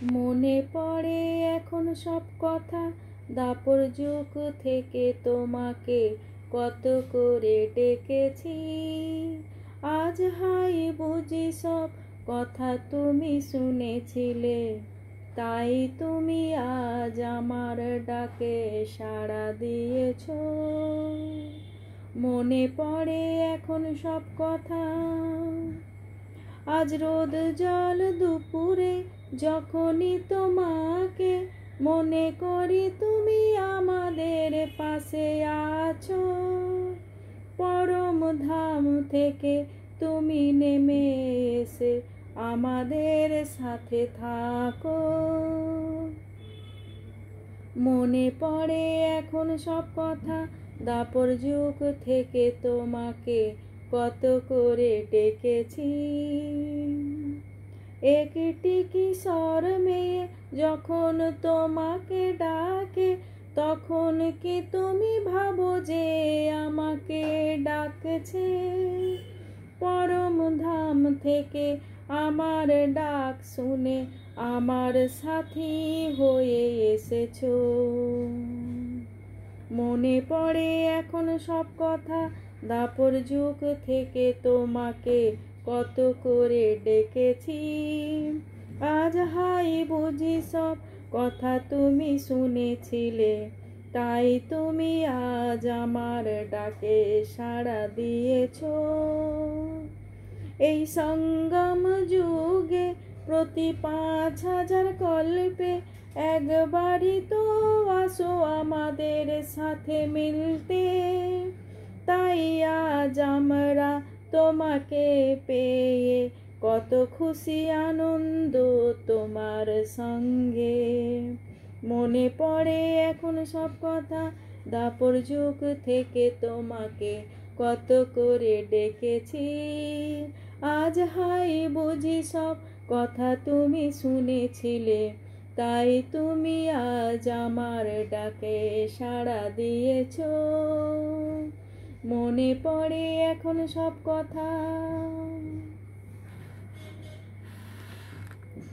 মনে পড়ে এখন সব কথা, দাপর যুগ থেকে তোমাকে কত করে ডেকেছি। আজ হাই বুঝি সব কথা তুমি শুনেছিলে, তাই তুমি আজ আমার ডাকে সাড়া দিয়েছ। মনে পড়ে এখন সব কথা। আজ রোদ জল দুপুরে যখনই তোমাকে মনে করি, তুমি আমাদের পাশে আছো। পরম ধাম থেকে তুমি নেমে এসে আমাদের সাথে থাকো। মনে পড়ে এখন সব কথা, দাপর যুগ থেকে তোমাকে কত করে ডেকেছি। একটি কিশোর মেয়ে যখন তোমাকে ডাকে, তখন কি তুমি ভাবো যে আমাকে ডাকছে? পরম ধাম থেকে আমার ডাক শুনে আমার সাথী হয়ে এসেছো। মনে পড়ে এখন সব কথা, দাপর যুগ থেকে তোমাকে কত করে ডেকেছি। আজ হাই বুঝি সব কথা তুমি শুনেছিলে, তাই তুমি আজ আমার ডাকে সাড়া দিয়েছ। এই সঙ্গম যুগে প্রতি 5,000 কল্পে একবারই তো আসো আমাদের সাথে মিলতে। তাই আজ আমরা তোমাকে পেয়ে কত খুশি আনন্দ তোমার সঙ্গে। মনে পড়ে এখন সব কথা, দাপর যুগ থেকে তোমাকে কত করে ডেকেছি। আজ হাই বুঝি সব কথা তুমি শুনেছিলে, তাই তুমি আজ আমার ডাকে সাড়া দিয়েছ। মনে পড়ে এখন সব কথা।